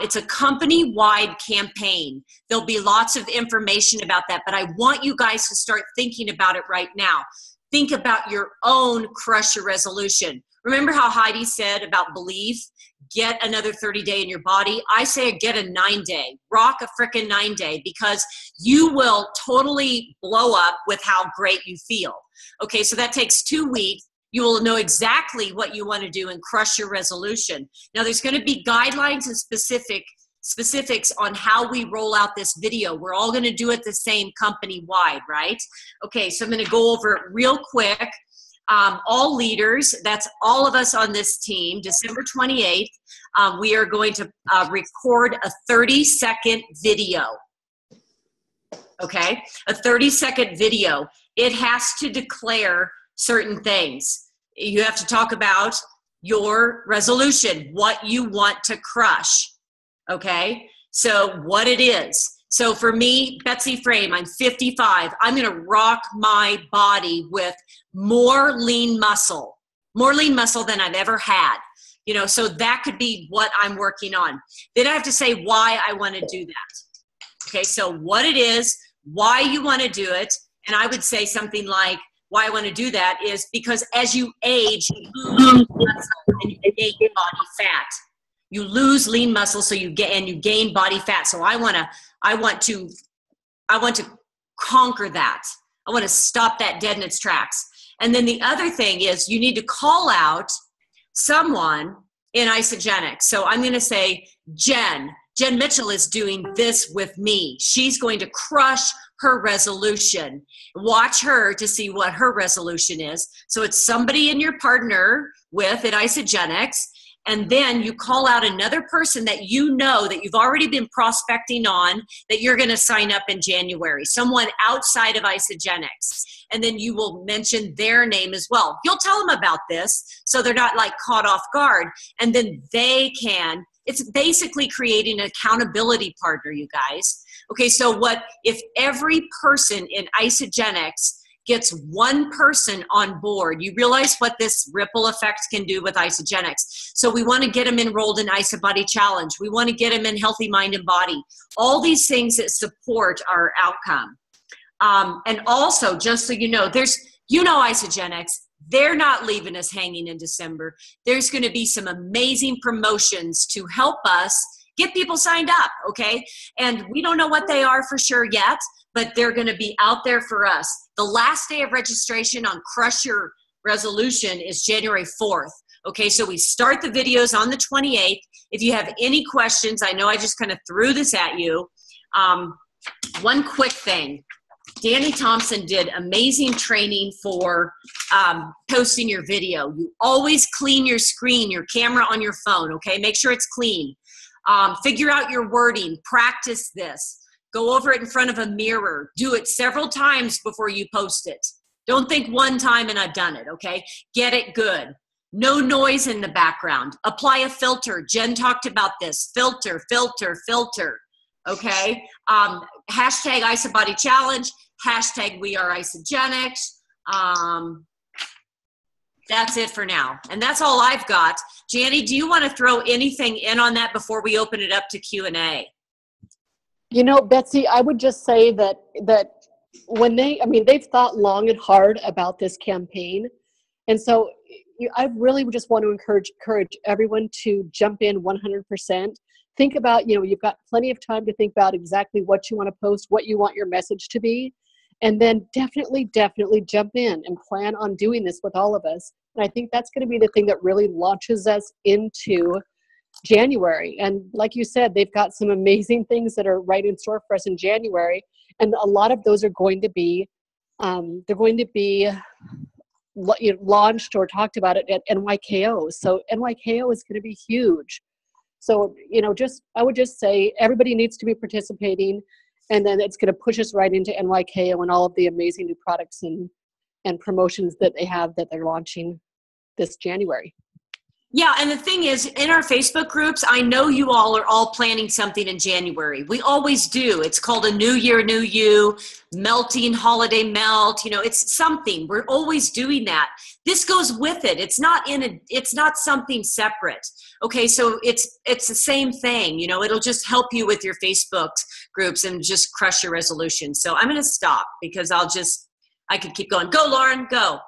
It's a company-wide campaign. There'll be lots of information about that, but I want you guys to start thinking about it right now. Think about your own Crush Your Resolution. Remember how Heidi said about belief? Get another 30-day in your body. I say get a 9-day. Rock a frickin' 9-day, because you will totally blow up with how great you feel. Okay, so that takes 2 weeks. You will know exactly what you want to do and crush your resolution. Now, there's going to be guidelines and specifics on how we roll out this video. We're all going to do it the same company-wide, right? Okay, so I'm going to go over it real quick. All leaders, that's all of us on this team, December 28th, we are going to record a 30-second video. Okay, a 30-second video. It has to declare certain things. You have to talk about your resolution, what you want to crush. Okay, so what it is. So for me, Betsy Frame, I'm 55. I'm going to rock my body with more lean muscle than I've ever had. You know, so that could be what I'm working on. Then I have to say why I want to do that. Okay, so what it is, why you want to do it, and I would say something like, why I want to do that is because as you age, you lose muscle and you gain body fat. You lose lean muscle, so you gain body fat. So I want to conquer that. I want to stop that dead in its tracks. And then the other thing is you need to call out someone in Isogenics. So I'm going to say, Jen Mitchell is doing this with me. She's going to crush her resolution. Watch her to see what her resolution is. So it's somebody in your partner with at Isogenics. And then you call out another person that you know that you've already been prospecting on that you're going to sign up in January, someone outside of Isogenics. And then you will mention their name as well. You'll tell them about this so they're not like caught off guard. And then it's basically creating an accountability partner, you guys. Okay, so what if every person in Isogenics gets one person on board? You realize what this ripple effect can do with Isogenics. So we want to get them enrolled in IsoBody Challenge. We want to get them in Healthy Mind and Body. All these things that support our outcome. And also, just so you know, Isogenics, they're not leaving us hanging in December. There's going to be some amazing promotions to help us get people signed up, okay? And we don't know what they are for sure yet, but they're going to be out there for us. The last day of registration on Crush Your Resolution is January 4th. Okay, so we start the videos on the 28th. If you have any questions, I know I just kind of threw this at you. One quick thing. Danny Thompson did amazing training for posting your video. You always clean your screen, your camera on your phone, okay? Make sure it's clean. Figure out your wording. Practice this. Go over it in front of a mirror. Do it several times before you post it. Don't think one time and I've done it, okay? Get it good. No noise in the background. Apply a filter. Jen talked about this. Filter, filter, filter, okay? Hashtag IsoBody Challenge. Hashtag We Are Isogenics. That's it for now. And that's all I've got. Jani, do you want to throw anything in on that before we open it up to Q&A? You know, Betsy, I would just say that when they've thought long and hard about this campaign. And so I really just want to encourage everyone to jump in 100%. Think about, you've got plenty of time to think about exactly what you want to post, what you want your message to be. And then definitely jump in and plan on doing this with all of us. And I think that's going to be the thing that really launches us into January. And like you said, they've got some amazing things that are right in store for us in January. And a lot of those are going to be, launched or talked about it at NYKO. So NYKO is going to be huge. So, I would just say everybody needs to be participating. And then it's going to push us right into NYKO and all of the amazing new products and promotions that they have that they're launching this January. Yeah, and the thing is, in our Facebook groups, I know you all are all planning something in January. We always do. It's called a New Year, New You, melting holiday melt. You know, it's something. We're always doing that. This goes with it. It's not something separate. Okay, so it's the same thing. You know, it'll just help you with your Facebook groups and just crush your resolution. So I'm going to stop because I could keep going. Go, Lauren, go.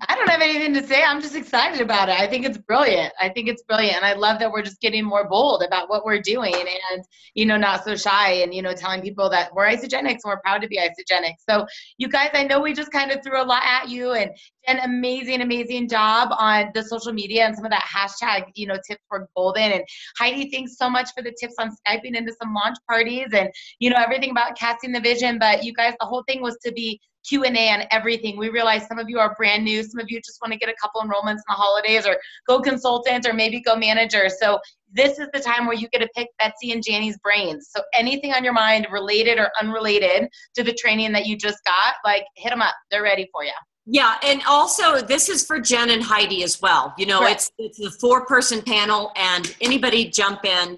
I don't have anything to say. I'm just excited about it. I think it's brilliant. And I love that we're just getting more bold about what we're doing and, you know, not so shy and, you know, telling people that we're Isogenics and we're proud to be Isogenics. So you guys, I know we just kind of threw a lot at you and did an amazing job on the social media and some of that hashtag, you know, tips were golden. And Heidi, thanks so much for the tips on Skyping into some launch parties and, you know, everything about casting the vision. But you guys, the whole thing was to be Q&A on everything. We realize some of you are brand new. Some of you just want to get a couple enrollments in the holidays or go consultant or maybe go manager. So this is the time where you get to pick Betsy and Jani's brains. So anything on your mind related or unrelated to the training that you just got, like hit them up. They're ready for you. Yeah, and also this is for Jen and Heidi as well. You know, Correct. it's a 4-person panel and anybody jump in,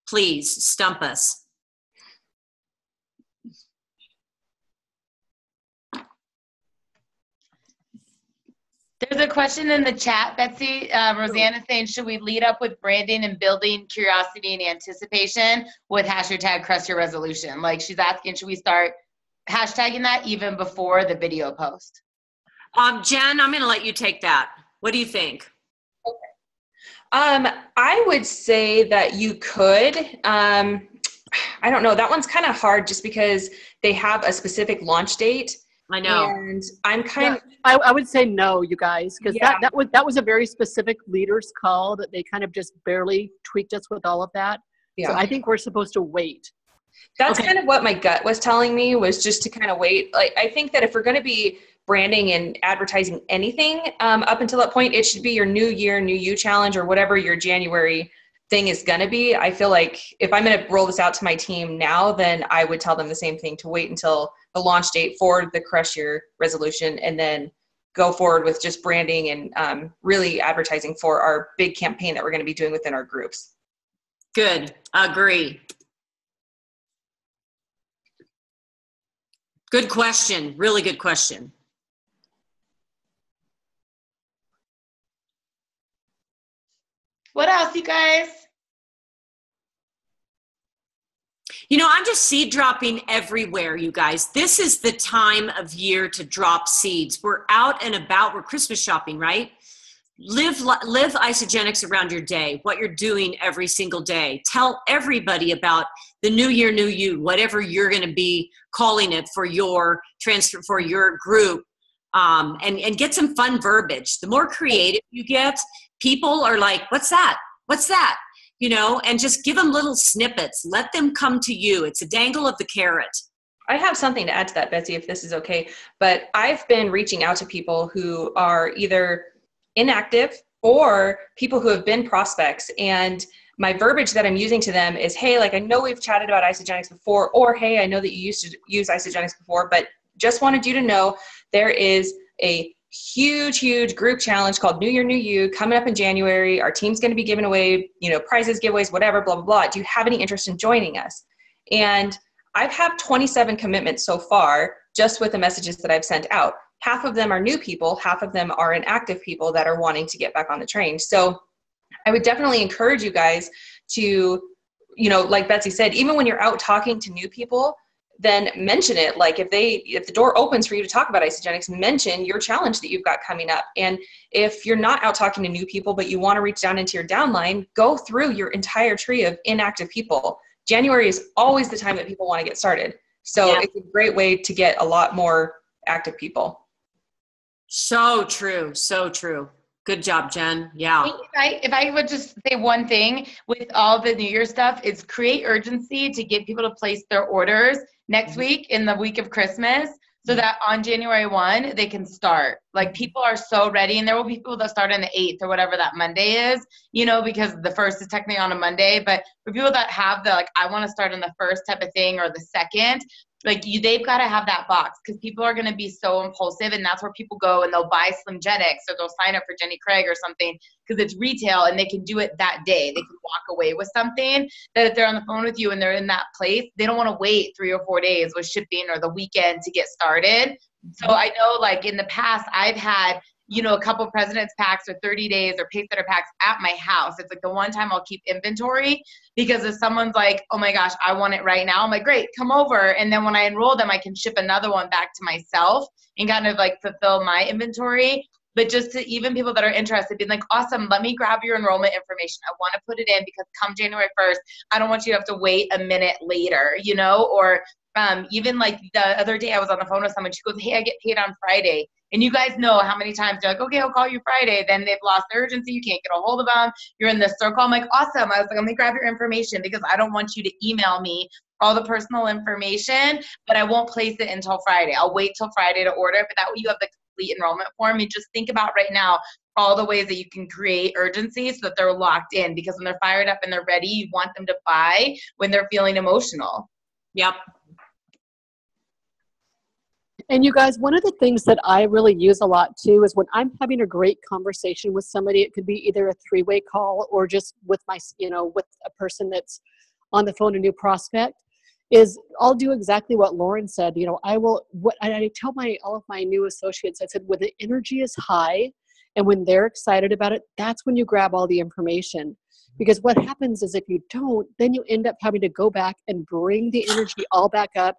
please stump us. There's a question in the chat, Betsy. Rosanna saying, should we lead up with branding and building curiosity and anticipation with hashtag crush your resolution? Like she's asking, should we start hashtagging that even before the video post? Jen, I'm going to let you take that. What do you think? Okay. I would say that you could. I don't know. That one's kind of hard just because they have a specific launch date. I know. And I'm kind of. I would say no, you guys, because that was a very specific leaders call that they kind of just barely tweaked us with all of that. Yeah. So I think we're supposed to wait. That's kind of what my gut was telling me, was just to kind of wait. Like, I think that if we're going to be branding and advertising anything up until that point, it should be your New Year, New You challenge or whatever your January thing is going to be. I feel like if I'm going to roll this out to my team now, then I would tell them the same thing, to wait until the launch date for the Crush Your Resolution and then go forward with just branding and really advertising for our big campaign that we're going to be doing within our groups. Good. Agree. Good question. Really good question. What else, you guys? You know, I'm just seed dropping everywhere, you guys. This is the time of year to drop seeds. We're out and about. We're Christmas shopping, right? Live Isogenics around your day, what you're doing every single day. Tell everybody about the New Year, New You, whatever you're going to be calling it for your transfer, for your group, and get some fun verbiage. The more creative you get, people are like, what's that? What's that? You know, and just give them little snippets. Let them come to you. It's a dangle of the carrot. I have something to add to that, Betsy, if this is okay. But I've been reaching out to people who are either inactive or people who have been prospects. And my verbiage that I'm using to them is, hey, like, I know we've chatted about Isogenics before, or hey, I know that you used to use Isogenics before, but just wanted you to know there is a huge group challenge called New Year, New You coming up in January. Our team's going to be giving away, you know, prizes, giveaways, whatever, blah, blah, blah. Do you have any interest in joining us? And I've had 27 commitments so far just with the messages that I've sent out. Half of them are new people, half of them are inactive people that are wanting to get back on the train. So I would definitely encourage you guys to, you know, like Betsy said, even when you're out talking to new people, then mention it. Like if the door opens for you to talk about Isogenics, mention your challenge that you've got coming up. And if you're not out talking to new people, but you want to reach down into your downline, go through your entire tree of inactive people. January is always the time that people want to get started. So It's a great way to get a lot more active people. So true. So true. Good job, Jen. Yeah. If I would just say one thing with all the New Year stuff, is create urgency to get people to place their orders next week in the week of Christmas. so that on January 1, they can start. Like, people are so ready, and there will be people that start on the 8th or whatever that Monday is, you know, because the 1st is technically on a Monday. But for people that have the, like, I want to start on the 1st type of thing or the 2nd, like, they've got to have that box, because people are going to be so impulsive, and that's where people go and they'll buy Slimgenics, or they'll sign up for Jenny Craig or something because it's retail and they can do it that day. They can walk away with something that if they're on the phone with you and they're in that place, they don't want to wait 3 or 4 days with shipping or the weekend to get started. So I know, like, in the past, I've had, you know, a couple President's Packs or 30 days or Pacesetter Packs at my house. It's like the one time I'll keep inventory, because if someone's like, oh my gosh, I want it right now, I'm like, great, come over. And then when I enroll them, I can ship another one back to myself and kind of like fulfill my inventory. But just to even people that are interested, being like, awesome, let me grab your enrollment information. I want to put it in, because come January 1st, I don't want you to have to wait a minute later, you know? Or even like the other day I was on the phone with someone, she goes, hey, I get paid on Friday. And you guys know how many times you're like, okay, I'll call you Friday. Then they've lost their urgency. You can't get a hold of them. You're in this circle. I'm like, awesome. I was like, let me grab your information, because I don't want you to email me all the personal information, but I won't place it until Friday. I'll wait till Friday to order it, but that way you have the complete enrollment form. And just think about right now all the ways that you can create urgency so that they're locked in, because when they're fired up and they're ready, you want them to buy when they're feeling emotional. Yep. And you guys, one of the things that I really use a lot too is when I'm having a great conversation with somebody. It could be either a 3-way call or just with my, you know, with a person that's on the phone, a new prospect, is I'll do exactly what Lauren said. You know, I tell all of my new associates, I said, when the energy is high and when they're excited about it, that's when you grab all the information. Because what happens is if you don't, then you end up having to go back and bring the energy all back up,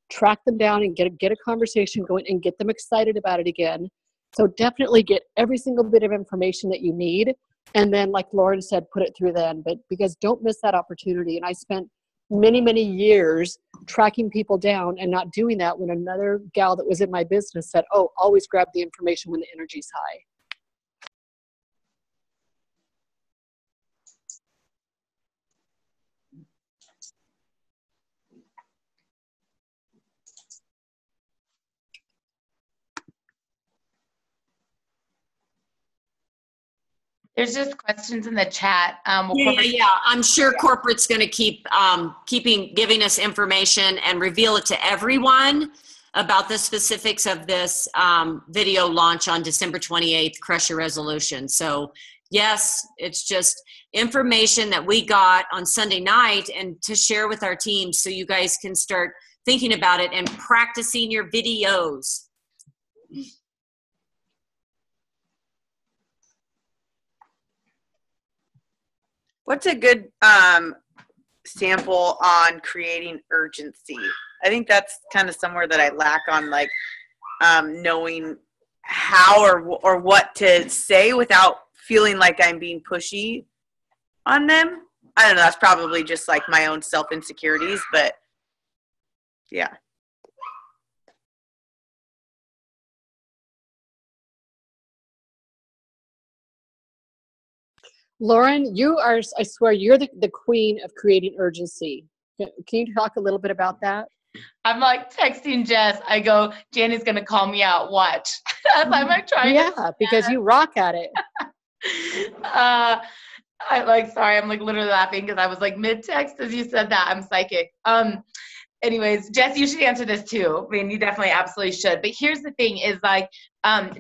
track them down and get a conversation going and get them excited about it again. So definitely get every single bit of information that you need. And then, like Lauren said, put it through then. But because don't miss that opportunity. And I spent many, many years tracking people down and not doing that when another gal that was in my business said, oh, always grab the information when the energy's high. There's just questions in the chat. Yeah. I'm sure corporate's going to keep giving us information and reveal it to everyone about the specifics of this video launch on December 28th, Crush Your Resolution. So yes, it's just information that we got on Sunday night and to share with our team so you guys can start thinking about it and practicing your videos. What's a good sample on creating urgency? I think that's kind of somewhere that I lack on, like knowing how or what to say without feeling like I'm being pushy on them. I don't know. That's probably just like my own self insecurities, but yeah. Lauren, you are, I swear, you're the queen of creating urgency. Can you talk a little bit about that? I'm like texting Jess. I go, Jani's going to call me out. Watch. I'm like trying. Yeah, because you rock at it. I'm like, sorry, I'm like literally laughing because I was like mid-text as you said that. I'm psychic. Anyways, Jess, you should answer this too. I mean, you definitely absolutely should. But here's the thing is like,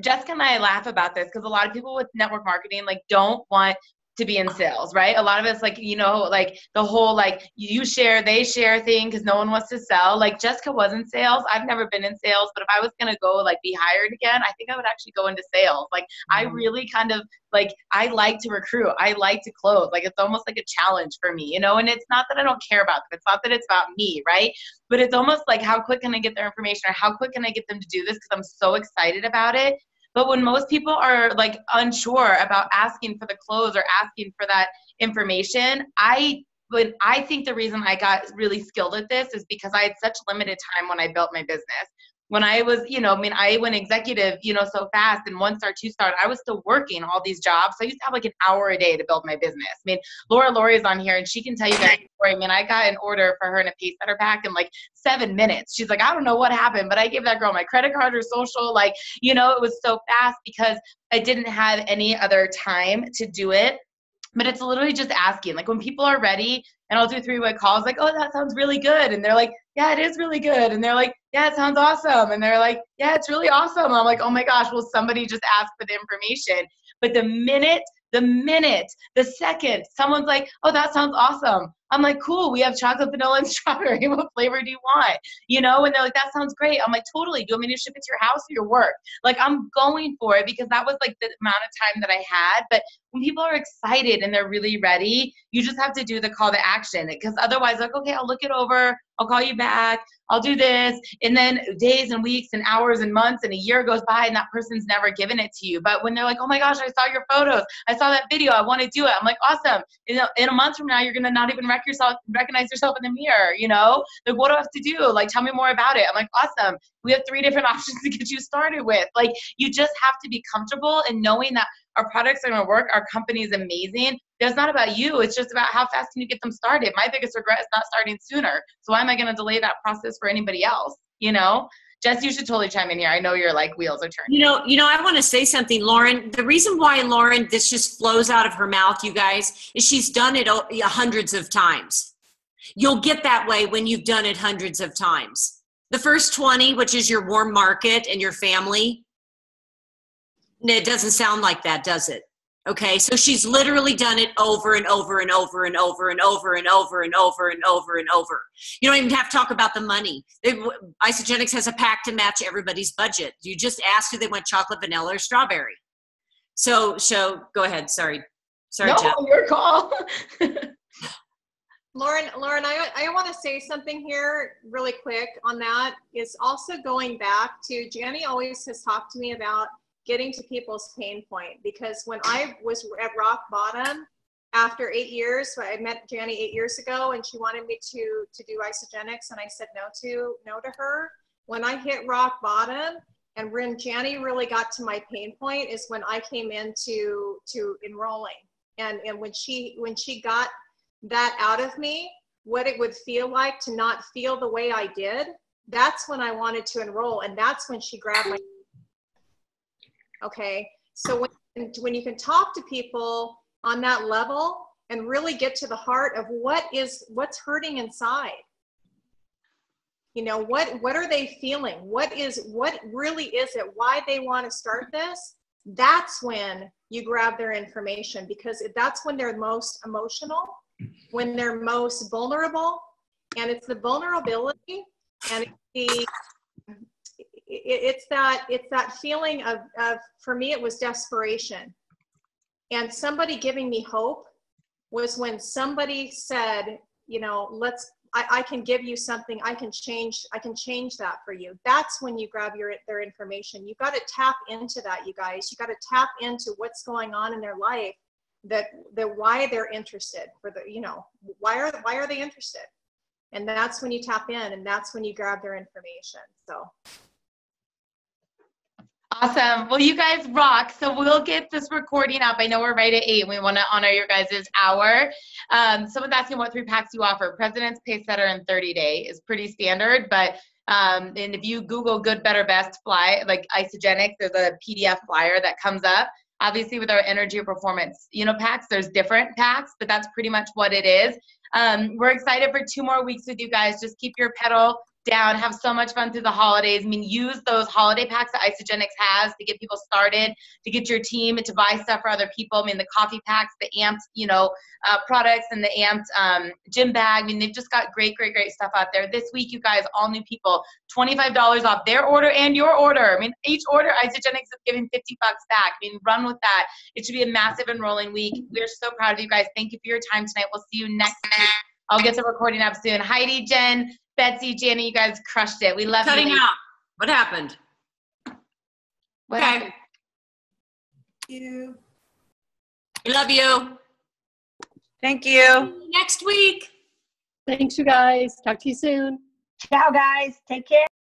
Jessica and I laugh about this because a lot of people with network marketing like don't want to be in sales, right? A lot of us like, you know, like the whole like you share, they share thing because no one wants to sell. Like Jessica was in sales. I've never been in sales, but if I was going to go like be hired again, I think I would actually go into sales. Like I really kind of like, I like to recruit. I like to close. Like it's almost like a challenge for me, you know, and it's not that I don't care about them. It's not that it's about me, right? But it's almost like how quick can I get their information or how quick can I get them to do this because I'm so excited about it. But when most people are like unsure about asking for the close or asking for that information, I think the reason I got really skilled at this is because I had such limited time when I built my business. when I was, I went executive, so fast, and 1-star, 2-star, I was still working all these jobs. So I used to have like an hour a day to build my business. Lori is on here and she can tell you that story. I got an order for her in a pace setter pack in like 7 minutes. She's like, I don't know what happened, but I gave that girl my credit card or social, it was so fast because I didn't have any other time to do it. But it's literally just asking, like when people are ready, and I'll do 3-way calls, like, oh, that sounds really good. And they're like, yeah, it is really good. And they're like, yeah, it sounds awesome. And they're like, yeah, it's really awesome. And I'm like, oh my gosh, will somebody just ask for the information? But the second someone's like, oh, that sounds awesome, I'm like, cool, we have chocolate, vanilla, and strawberry. What flavor do you want? And they're like, that sounds great. I'm like, totally. Do you want me to ship it to your house or your work? Like, I'm going for it because that was like the amount of time that I had. But when people are excited and they're really ready, you just have to do the call to action, because otherwise, like, okay, I'll look it over, I'll call you back, I'll do this. And then days and weeks and hours and months and a year goes by and that person's never given it to you. But when they're like, oh my gosh, I saw your photos, I saw that video, I want to do it. I'm like, awesome. In a month from now, you're going to not even recognize yourself in the mirror, Like, what do I have to do? Like, tell me more about it. I'm like, awesome. We have 3 different options to get you started with. Like, you just have to be comfortable in knowing that our products are going to work. Our company is amazing. It's not about you. It's just about how fast can you get them started. My biggest regret is not starting sooner. So why am I going to delay that process for anybody else? Jess, you should totally chime in here. I know you're like wheels are turning. I want to say something, Lauren. The reason why Lauren, this just flows out of her mouth, you guys, is she's done it hundreds of times. You'll get that way when you've done it hundreds of times. The first 20, which is your warm market and your family, it doesn't sound like that, does it? Okay, so she's literally done it over and over and over and over and over and over and over and over and over. You don't even have to talk about the money. Isagenix has a pack to match everybody's budget. You just ask if they want chocolate, vanilla, or strawberry. So go ahead. Sorry, no, Jeff. Your call. Lauren, I want to say something here really quick on that. Is also going back to, Jani always has talked to me about getting to people's pain point, because when I was at rock bottom after 8 years, so I met Jani 8 years ago and she wanted me to do Isagenix, and I said no to her. When I hit rock bottom and when Jani really got to my pain point is when I came into enrolling, and when she got that out of me, what it would feel like to not feel the way I did, that's when I wanted to enroll, and that's when she grabbed my. Okay, so when you can talk to people on that level and really get to the heart of what's hurting inside, what are they feeling? What really is it? Why they want to start this? That's when you grab their information, because that's when they're most emotional, when they're most vulnerable, and it's the vulnerability and it's that feeling of, for me, it was desperation. And somebody giving me hope was when somebody said, I can give you something, I can change that for you. That's when you grab their information. You got to tap into that, you guys. You got to tap into what's going on in their life, that why they're interested, why are they interested? And that's when you tap in, and that's when you grab their information. So. Awesome. Well, you guys rock. So we'll get this recording up. I know we're right at 8. We want to honor your guys' hour. Someone's asking what 3 packs you offer. President's, Pace Setter, and 30-day is pretty standard. But and if you Google good, better, best fly, like Isagenix, there's a PDF flyer that comes up. Obviously, with our energy or performance, packs, there's different packs, but that's pretty much what it is. We're excited for 2 more weeks with you guys. Just keep your pedal down, have so much fun through the holidays. Use those holiday packs that Isagenix has to get people started, to get your team to buy stuff for other people. The coffee packs, the amped, products, and the amped gym bag. They've just got great stuff out there. This week, you guys, all new people, $25 off their order and your order. Each order, Isagenix is giving $50 back. Run with that. It should be a massive enrolling week. We're so proud of you guys. Thank you for your time tonight. We'll see you next week. I'll get the recording up soon. Heidi, Jen, Betsy, Jani, you guys crushed it. We love you. Cutting out. What happened? What happened? You. We love you. Thank you. Next week. Thanks, you guys. Talk to you soon. Ciao, guys. Take care.